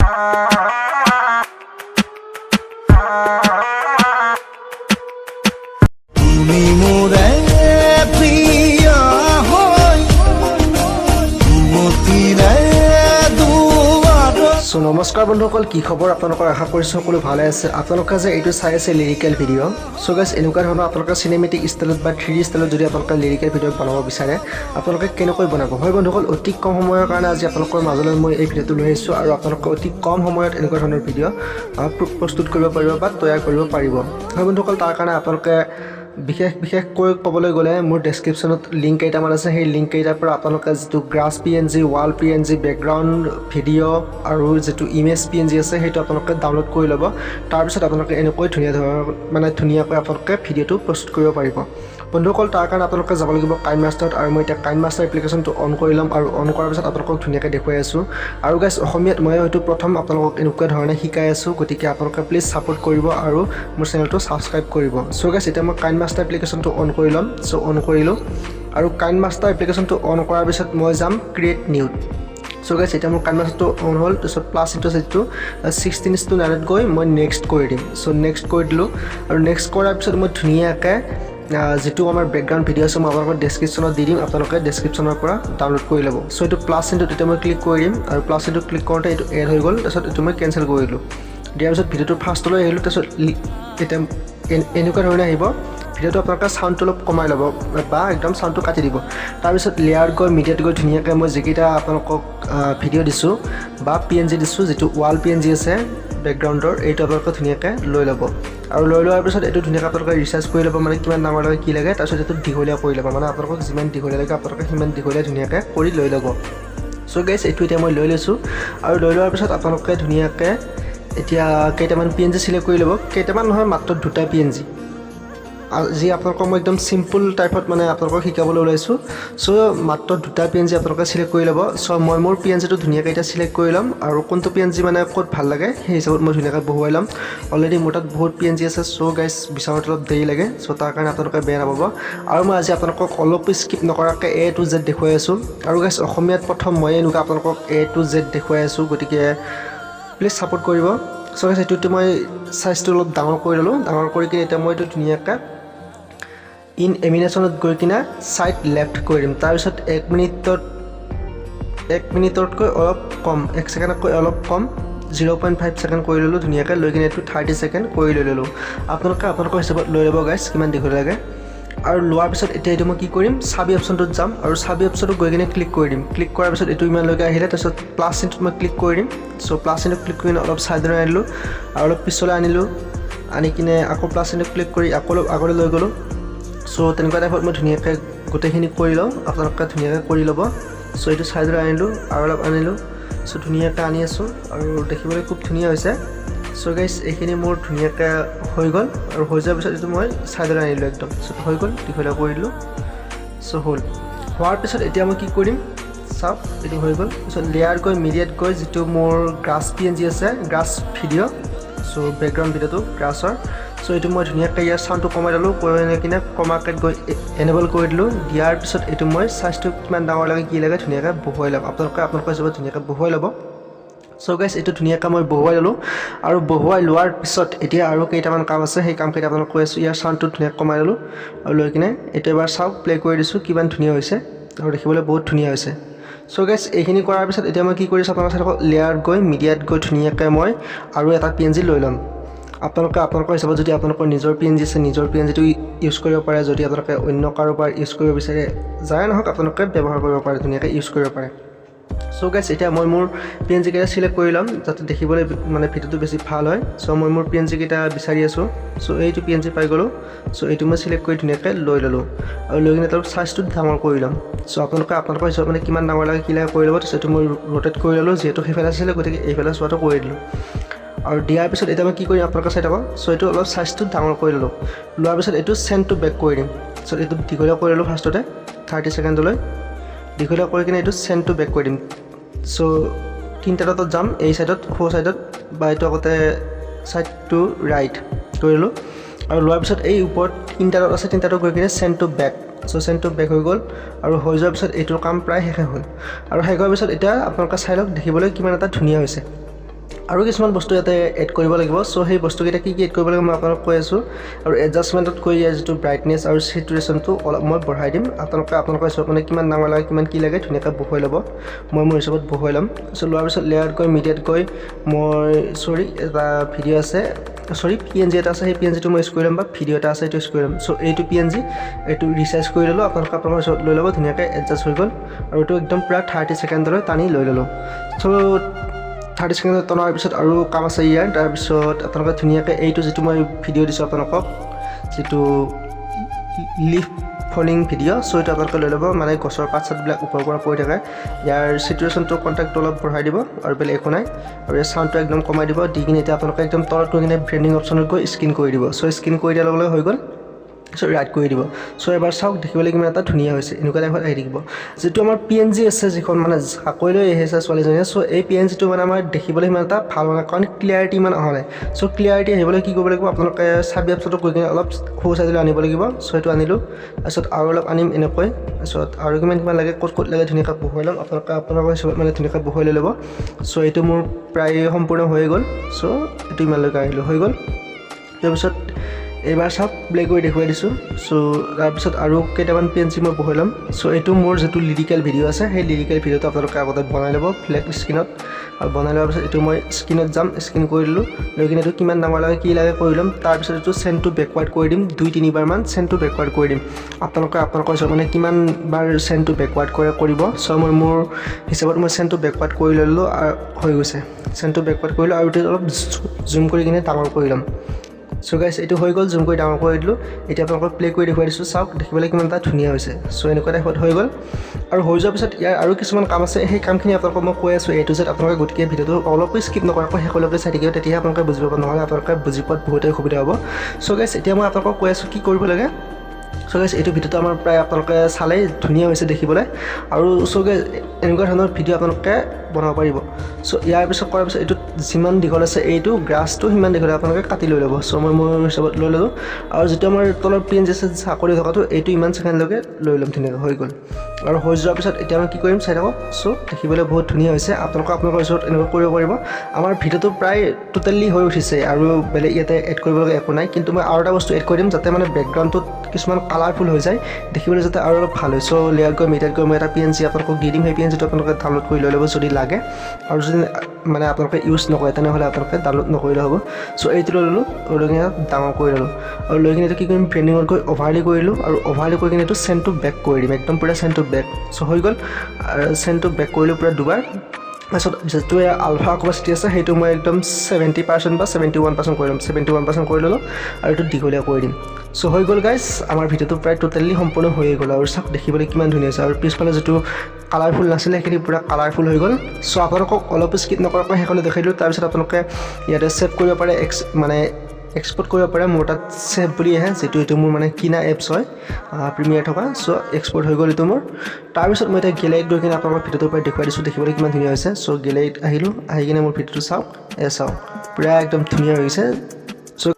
So নমস্কাৰ বন্ধুসকল কি খবৰ আপোনালোকৰ আশা কৰিছো সকলো ভালে আছে আপোনালোকে যে এইটো চাই আছে লিৰিকেল ভিডিও সো গাইস এনেকুৱা ধৰণৰ আপোনালোকে সিনেমেটিক ষ্টাইলত বা 3D ষ্টাইলত যদি আপোনালোকে লিৰিকেল ভিডিও বনাব বিচাৰে আপোনালোকে কেনেকৈ বনাব হয় বন্ধুসকল অতি কম সময়ৰ কাৰণে আজি আপোনালোকৰ মাজলৈ মই এই ভিডিওটো লৈ আহিছো আৰু আপোনালোকে অতি কম সময়ত এনেকুৱা ধৰণৰ ভিডিও প্ৰস্তুত কৰিব পাৰিব বা তৈয়াৰ কৰিব পাৰিব হয় বন্ধুসকল তাৰ কাৰণে আপোনালোকে বিশেষ কৈ ক'বলৈ গ'লে মোৰ ডেসক্ৰিপচনত লিংক কেইটামান আছে সেই লিংক কেইটাৰ পৰা আপোনালোকে যেটো গ্ৰাছ পিএনজি ওয়াল পিএনজি বেকগ্ৰাউণ্ড ভিডিও আৰু যেটো ইমেজ পিএনজি আছে সেইটো আপোনালোকে ডাউনলোড কৰি ল'ব তাৰ পিছত আপোনালোকে এনেকৈ ধুনীয়াকৈ আপোনালোকে ভিডিওটো প্ৰস্তুত কৰিব পাৰিব বন্ধুসকল তাৰ কাৰণে আপোনালোকে যাব লাগিব কাইনমাষ্টাৰত আৰু মই এতিয়া কাইনমাষ্টাৰ এপ্লিকেশনটো অন কৰি ল'ম আৰু অন কৰাৰ পিছত আপোনালোকক ধুনীয়াকৈ দেখুৱাই আছো আৰু গাইস অসমীয়াত মই হয়তো প্ৰথম আপোনালোকক এনেকুৱা ধৰণে শিকাই আছো গতিকে আপোনালোকে প্লিজ সাপোৰ্ট কৰিব আৰু মোৰ চেনেলটো সাবস্ক্ৰাইব কৰিব সো গাইস এতিয়া মই কাইনমাষ্টাৰ এপ্লিকেশনটো অন কৰি ল'ম সো অন কৰিলো আৰু কাইনমাষ্টাৰ এপ্লিকেশনটো অন কৰাৰ পিছত মই যাম ক্ৰিয়েট নিউ সো গাইস এটা মোৰ কাইনমাষ্টাৰটো অন হ'ল তাৰপিছত প্লাস ইনটো সেটো 16:9 গৈ মই নেক্সট কৰি দিম সো নেক্সট কৰি দিলো আৰু নেক্সট কৰাৰ পিছত মই ধুনীয়াকৈ যেটো আমাৰ বেকগ্ৰাউণ্ড ভিডিও আছে মই আপোনালোকৰ ডেসক্ৰিপচনত দি দিম আপোনালোকে ডেসক্ৰিপচনৰ পৰা ডাউনলোড কৰি ল'ব সো এটো প্লাস ইনটো তেতিয়া মই ক্লিক কৰি দিম আৰু প্লাস ইনটো ক্লিক কৰোঁতে এটো এড হৈ গ'ল তাৰপিছত এটো মই কেনসেল কৰি দিলো দিয়াৰ পিছত ভিডিওটো ফাৰ্ষ্টলৈ আহিলো তাৰপিছত এটা এনেকুৱা ধৰণে আহিব ভিডিওটো আপোনালোকে সাউণ্ডটো অলপ কমাই ল'ব বা একদম সাউণ্ডটো কাটি দিব তাৰ পিছত লেয়াৰ গৈ মিডিয়াত গৈ ধুনীয়াকৈ মই যেকিটা আপোনালোকক ভিডিও দিছো বা পিএনজি দিছো যেটো ওয়াল পিএনজি আছে বেকগ্ৰাউণ্ডৰ এইটো আপোনালোকে ধুনীয়াকৈ লৈ ল'ব আৰু লৈ লোৱাৰ পিছত এটো ধুনীয়াকৈ আপোনালোকে ৰিচাৰ্জ কৰি ল'ব মানে কিমান ডাঙৰ লাগে কি লাগে তাৰপিছত এটো দীঘলীয়া কৰি ল'ব মানে আপোনালোকক যিমান দীঘলীয়া লাগে আপোনালোকে সিমান দীঘলীয়া ধুনীয়াকৈ কৰি লৈ ল'ব সো গাইস এইটো এতিয়া মই লৈ লৈছো আৰু লৈ লোৱাৰ পিছত আপোনালোকে ধুনীয়াকৈ এতিয়া কেইটামান পিএনজি সিলেক্ট কৰি ল'ব কেইটামান নহয় মাত্ৰ দুটা পিএনজি আজি আপোনালোকক মই একদম সিম্পল টাইপত মানে আপোনালোকক শিকাবলৈ ওলাইছো সো মাত্ৰ দুটা পিএনজি আপোনালোকে সিলেক্ট কৰি ল'ব সো মই মোৰ পিএনজিটো ধুনীয়াকৈ এটা সিলেক্ট কৰি ল'ম আৰু কোনটো পিএনজি মানে ক'ত ভাল লাগে সেই হিচাপত মই ধুনীয়াকৈ বহুৱাই ল'ম অলৰেডি মোৰ তাত বহুত পিএনজি আছে সো গাইস বিচাৰোঁতে অলপ দেৰি লাগে সো তাৰ কাৰণে আপোনালোকে বেয়া নাপাব আৰু মই আজি আপোনালোকক অলপ স্কিপ নকৰাকৈ A to Z দেখুৱাই আছো আৰু গাইস অসমীয়াত প্ৰথম মই এনেকুৱা আপোনালোকক A to Z দেখুৱাই আছো গতিকে প্লিজ সাপোৰ্ট কৰিব সো গাইস এইটো মই সাইজটো অলপ ডাঙৰ কৰি ললো ডাঙৰ কৰি কিনে এটা মই এইটো ধুনীয়াকৈ ইন এমিনেশনত গৈ কিনা সাইড লেফট কৰি দিম তাৰ পিছত 1 মিনিটতকৈ অলপ কম 1 সেকেন্ডতকৈ অলপ কম 0.5 সেকেন্ড কৰি ললো ধুনীয়াকৈ লৈ কিনে এইটো 30 সেকেন্ড কৰি ললো আপোনালোকে আপোনালোকৰ হিচাপত লৈ ল'ব গাইস কিমান দীঘল লাগে আৰু লোৱাৰ পিছত এতিয়া এইটো মই কি কৰিম সাবি অপচনটোত যাম আৰু সাবি অপচনটো গৈ কিনে ক্লিক কৰি দিম ক্লিক কৰাৰ পিছত এইটো ইমান লৈকে আহিলে তাৰপিছত প্লাস চিনটোত মই ক্লিক কৰি দিম সো প্লাস চিনটোত ক্লিক কৰি অলপ সাইডলৈ আনিলো আৰু অলপ পিছলৈ আনিলো আনি কিনে আকৌ প্লাস চিনটোত ক্লিক কৰি আকৌ অলপ আগলৈ লৈ গ'লো সো তেনেকুৱা টাইপত মই ধুনীয়াকৈ গোটেইখিনি কৰি লওঁ আপোনালোকে ধুনীয়াকৈ কৰি ল'ব সো এইটো সাইডলৈ আনিলো আৰু অলপ আনিলো সো ধুনীয়াকৈ আনি আছো আৰু দেখিবলৈ খুব ধুনীয়া হৈছে সো গাইস এইখিনি মোৰ ধুনীয়াকৈ হৈ গ'ল আৰু হৈ যোৱাৰ পিছত এইটো মই সাইডলৈ আনিলো একদম সো হৈ গ'ল দীঘলীয়া কৰি দিলো সো হ'ল হোৱাৰ পিছত এতিয়া মই কি কৰিম চাওক এইটো হৈ গ'ল পিছত লেয়াৰ গৈ মিডিয়াত গৈ যেটো মোৰ গ্ৰাছ পিএনজি আছে গ্ৰাছ ভিডিও সো বেকগ্ৰাউণ্ড ভিডিওটো গ্ৰাছৰ সো এইটো মই ধুনীয়াকৈ ইয়াৰ সাউণ্ডটো কমাই দিলোঁ কিনে কমাকৈ গৈ এনেবল কৰি দিলোঁ দিয়াৰ পিছত এইটো মই সাইজটো কিমান ডাঙৰ লাগে কি লাগে ধুনীয়াকৈ বহুৱাই ল'ম আপোনালোকৰ হিচাপত ধুনীয়াকৈ বহুৱাই ল'ব সো গাইস এইটো ধুনীয়াকৈ মই বহুৱাই ল'লোঁ আৰু বহুৱাই লোৱাৰ পিছত এতিয়া আৰু কেইটামান কাম আছে সেই কাম কেইটা আপোনালোকক কৈ আছোঁ ইয়াৰ সাউণ্ডটো ধুনীয়াকৈ কমাই ল'লোঁ আৰু লৈ কিনে এইটো এবাৰ চাওক প্লে কৰি দিছোঁ কিমান ধুনীয়া হৈছে আৰু দেখিবলৈ বহুত ধুনীয়া হৈছে সো গাইস এইখিনি কৰাৰ পিছত এতিয়া মই কি কৰিছোঁ আপোনালোকৰ লেয়াৰত গৈ মিডিয়াত গৈ ধুনীয়াকৈ মই আৰু এটা পিএনজি লৈ ল'ম আপোনালোকৰ হিচাপত যদি আপোনালোকৰ নিজৰ পিএনজি আছে নিজৰ পিএনজিটো ইউজ কৰিব পাৰে যদি আপোনালোকে অন্য কাৰোবাৰ ইউজ কৰিব বিচাৰে যায় নহওক আপোনালোকে ব্যৱহাৰ কৰিব পাৰে ধুনীয়াকৈ ইউজ কৰিব পাৰে সো গাইস এতিয়া মই মোৰ পিএনজি কেইটা সিলেক্ট কৰি ল'ম যাতে দেখিবলৈ মানে ভিডিওটো বেছি ভাল হয় সো মই মোৰ পিএনজি কেইটা বিচাৰি আছো সো এইটো পিএনজি পাই গ'লো সো এইটো মই সিলেক্ট কৰি ধুনীয়াকৈ লৈ ল'লোঁ আৰু লৈ কিনে তাৰ সাইজটো ডাঙৰ কৰি ল'ম সো আপোনালোকৰ হিচাপত মানে কিমান ডাঙৰ লাগে কি লাগে কৰি ল'ব তাৰপিছত এইটো মই ৰোটেট কৰি ল'লোঁ যিহেতু সেইফালে আছিলে গতিকে এইফালে চোৱাটো কৰি দিলোঁ আৰু দিয়াৰ পিছত এতিয়া মই কি কৰিম আপোনালোকে চাই থাকক সো এইটো অলপ সাইজটো ডাঙৰ কৰি ল'লোঁ লোৱাৰ পিছত এইটো সেন্ড টু বেক কৰি দিম সো এইটো দীঘলীয়া কৰি ল'লোঁ ফাৰ্ষ্টতে 30 সেকেন্ডলৈ দীঘলীয়া কৰি কিনে এইটো সেন্ড টু বেক কৰি দিম সো তিনিটা ডটত যাম এই সাইডত খো সাইডত বা এইটো আগতে সাইড টু ৰাইট কৰি ল'লোঁ আৰু লোৱাৰ পিছত এই ওপৰত তিনিটা ডট আছে তিনিটাটো গৈ কিনে send to back so send to back হৈ গ'ল আৰু হৈ যোৱাৰ পিছত এইটোৰ কাম প্ৰায় শেষ হ'ল আৰু শেষ হোৱাৰ পিছত এতিয়া আপোনালোকে চাই লওক দেখিবলৈ কিমান এটা ধুনীয়া হৈছে আৰু কিছুমান বস্তু ইয়াতে এড কৰিব লাগিব সো সেই বস্তুকেইটা কি এড কৰিব লাগিব মই আপোনাক কৈ আছোঁ আৰু এডজাষ্টমেণ্টত কৈ ইয়াৰ যিটো ব্ৰাইটনেছ আৰু চেচুৰেশ্যনটো অলপ মই বঢ়াই দিম আপোনালোকৰ হিচাপত মানে কিমান ডাঙৰ লাগে কিমান কি লাগে ধুনীয়াকৈ বহুৱাই ল'ব মই মোৰ হিচাপত বহুৱাই ল'ম সো লোৱাৰ পিছত লেয়াৰত গৈ মিডিয়াত গৈ মই এটা ভিডিঅ' আছে PNG এটা আছে সেই PNGটো মই ইউজ কৰি ল'ম বা ভিডিঅ' এটা আছে এইটো ইউজ কৰি ল'ম সো এইটো PNG এইটো ৰিচাইজ কৰি ল'লোঁ আপোনালোকৰ হিচাপত লৈ ল'ব ধুনীয়াকৈ এডজাষ্ট হৈ গ'ল আৰু এইটো একদম পূৰা 30 ছেকেণ্ডলৈ টানি লৈ ল'লোঁ সো 30 ছেকেণ্ডত টনাৰ পিছত আৰু কাম আছে ইয়াৰ তাৰপিছত আপোনালোকে ধুনীয়াকৈ এইটো যিটো মই ভিডিঅ' দিছোঁ আপোনালোকক যিটো লিফ ফলিং ভিডিঅ' সো এইটো আপোনালোকে লৈ ল'ব মানে গছৰ পাত চাতবিলাক ওপৰৰ পৰা পৰি থাকে ইয়াৰ চেচুৰেশ্যনটো কণ্টেক্টটো অলপ বঢ়াই দিব আৰু বেলেগ একো নাই আৰু ইয়াৰ চাউণ্ডটো একদম কমাই দিব দি কিনে এতিয়া আপোনালোকে একদম তলত গৈ কিনে ব্ৰেণ্ডিং অপশ্যনত গৈ স্কিন কৰি দিব সো স্কিন কৰি দিয়াৰ লগে লগে হৈ গ'ল সো ৰাইট কৰি দিব সো এবাৰ চাওক দেখিবলৈ কিমান এটা ধুনীয়া হৈছে এনেকুৱা টাইপত আহি থাকিব যিটো আমাৰ PNG আছে যিখন মানে চাকৈ লৈ আহিছে ছোৱালীজনীয়ে সো এই PNGটো মানে আমাৰ দেখিবলৈ সিমান এটা ভাল নহয় কাৰণ ক্লিয়াৰিটি ইমান অহা নাই সো ক্লিয়াৰিটি আহিবলৈ কি কৰিব লাগিব আপোনালোকে চাবি এপছতো গৈ কিনে অলপ সৰু চাইজলৈ আনিব লাগিব সো এইটো আনিলোঁ তাৰপিছত আৰু অলপ আনিম এনেকৈ তাৰপিছত আৰু কিমান লাগে ক'ত লাগে ধুনীয়াকৈ বহুৱাই ল'ম আপোনালোকৰ হিচাপত মানে ধুনীয়াকৈ বহুৱাই লৈ ল'ব সো এইটো মোৰ প্ৰায় সম্পূৰ্ণ হৈ গ'ল সো এইটো ইমানলৈকে আহিলোঁ হৈ গ'ল তাৰপিছত এইবাৰ চাওক প্লে কৰি দেখুৱাই দিছোঁ সো তাৰপিছত আৰু কেইটামান PNG মই বহুৱাই ল'ম সো এইটো মোৰ যিটো লিৰিকেল ভিডিঅ' আছে সেই লিৰিকেল ভিডিঅ'টো আপোনালোকে আগতে বনাই ল'ব ফ্লেগ স্ক্ৰীনত আৰু বনাই লোৱাৰ পিছত এইটো মই স্ক্ৰীনত যাম স্ক্ৰীন কৰি দিলোঁ লৈ কিনে এইটো কিমান ডাঙৰ লাগে কি লাগে কৰি ল'ম তাৰপিছত এইটো চেনটো বেকৱাৰ্ড কৰি দিম 2-3 বাৰমান চেনটো বেকৱাৰ্ড কৰি দিম আপোনালোকৰ হিচাপত মানে কিমান বাৰ চেনটো বেকৱাৰ্ড কৰিব সো মই মোৰ হিচাপত মই চেনটো বেকৱাৰ্ড কৰি ল'লোঁ আৰু হৈ গৈছে চেনটো বেকৱাৰ্ড কৰিলোঁ আৰু এইটো অলপ জুম কৰি কিনে ডাঙৰ কৰি ল'ম সো গাইছ এইটো হৈ গ'ল জুম কৰি ডাঙৰ কৰি দিলোঁ এতিয়া আপোনালোকক প্লে কৰি দেখুৱাই দিছোঁ চাওক দেখিবলৈ কিমান এটা ধুনীয়া হৈছে সো এনেকুৱা টাইপত হৈ গ'ল আৰু হৈ যোৱাৰ পিছত ইয়াৰ আৰু কিছুমান কাম আছে সেই কামখিনি আপোনালোকক মই কৈ আছোঁ A to Z আপোনালোকে গোটেই ভিডিঅ'টো অলপো স্কিপ নকৰাকৈ শেষলৈকে চাই থাকিব তেতিয়াহে আপোনালোকে বুজি পাব নহ'লে আপোনালোকে বুজি পোৱাত বহুতেই অসুবিধা হ'ব সো গাইছ এতিয়া মই আপোনালোকক কৈ আছোঁ কি কৰিব লাগে সো গাইছ এইটো ভিডিঅ'টো আমাৰ প্ৰায় আপোনালোকে চালেই ধুনীয়া হৈছে দেখিবলৈ আৰু সো গাইছ এনেকুৱা ধৰণৰ ভিডিঅ' আপোনালোকে বনাব পাৰিব সো ইয়াৰ পিছত কৰাৰ পিছত এইটো যিমান দীঘল আছে এইটো গ্ৰাছটো সিমান দীঘলে আপোনালোকে কাটি লৈ ল'ব সো মই মোৰ হিচাপত লৈ ল'লোঁ আৰু যিটো আমাৰ তলৰ PNG আছে চাকৰি থকাটো এইটো ইমান ছেকেণ্ডলৈকে লৈ ল'ম ধুনীয়াকৈ হৈ গ'ল আৰু হৈ যোৱাৰ পিছত এতিয়া মই কি কৰিম চাই থাকক সো দেখিবলৈ বহুত ধুনীয়া হৈছে আপোনালোকৰ ওচৰত এনেকুৱা কৰিব পাৰিব আমাৰ ভিডিঅ'টো প্ৰায় টোটেলি হৈ উঠিছে আৰু বেলেগ ইয়াতে এড কৰিবলগীয়া একো নাই কিন্তু মই আৰু এটা বস্তু এড কৰি দিম যাতে মানে বেকগ্ৰাউণ্ডটোত কিছুমান কালাৰফুল হৈ যায় দেখিবলৈ যাতে আৰু অলপ ভাল হয় সো লেয়াৰত গৈ মিডিয়াত গৈ মই এটা PNG আপোনালোকক দি দিম সেই PNGটো আপোনালোকে ডাউনলোড কৰি লৈ ল'ব যদি লাগে আৰু যদি মানে আপোনালোকে ইউজ নকৰে তেনেহ'লে আপোনালোকে ডাউনলোড নকৰিলে হ'ব সো এইটো লৈ ল'লোঁ লৈ কিনে ডাঙৰ কৰি ল'লোঁ আৰু লৈ কিনে এইটো কি কৰিম ব্ৰেণ্ডিঙত গৈ অভাৰলি কৰিলোঁ আৰু অভাৰলি কৰি কিনে এইটো চেনটো বেক কৰি দিম একদম পূৰা চেনটো বেক সো হৈ গ'ল আৰু চেনটো বেক কৰিলোঁ পূৰা দুবাৰ তাৰপিছত যিটো আলফা কেপাচিটি আছে সেইটো মই একদম 70% বা 71% কৰি ল'ম 71% কৰি ল'লোঁ আৰু এইটো দীঘলীয়া কৰি দিম সো হৈ গ'ল গাইছ আমাৰ ভিডিঅ'টো প্ৰায় টোটেলি সম্পূৰ্ণ হৈয়ে গ'ল আৰু চাওক দেখিবলৈ কিমান ধুনীয়া হৈছে আৰু পিছফালে যিটো কালাৰফুল নাছিলে সেইখিনি পূৰা কালাৰফুল হৈ গ'ল সো আপোনালোকক অলপ স্কিপ নকৰাকৈ সেইখনে দেখাই দিলোঁ তাৰপিছত আপোনালোকে ইয়াতে ছেভ কৰিব পাৰে এক্সপৰ্ট কৰিব পাৰে মোৰ তাত ছেভ বুলি আহে যিটো এইটো মোৰ মানে কিনা এপছ হয় প্ৰিমিয়াৰ থকা সো এক্সপৰ্ট হৈ গ'ল এইটো মোৰ তাৰপিছত মই এতিয়া গেলেৰীত গৈ কিনে আপোনালোকক ভিডিঅ'টোৰ পৰা দেখুৱাই দিছোঁ দেখিবলৈ কিমান ধুনীয়া হৈছে সো গেলেৰীত আহিলোঁ আহি কিনে মোৰ ভিডিঅ'টো চাওক চাওক পূৰা একদম ধুনীয়া হৈ গৈছে সো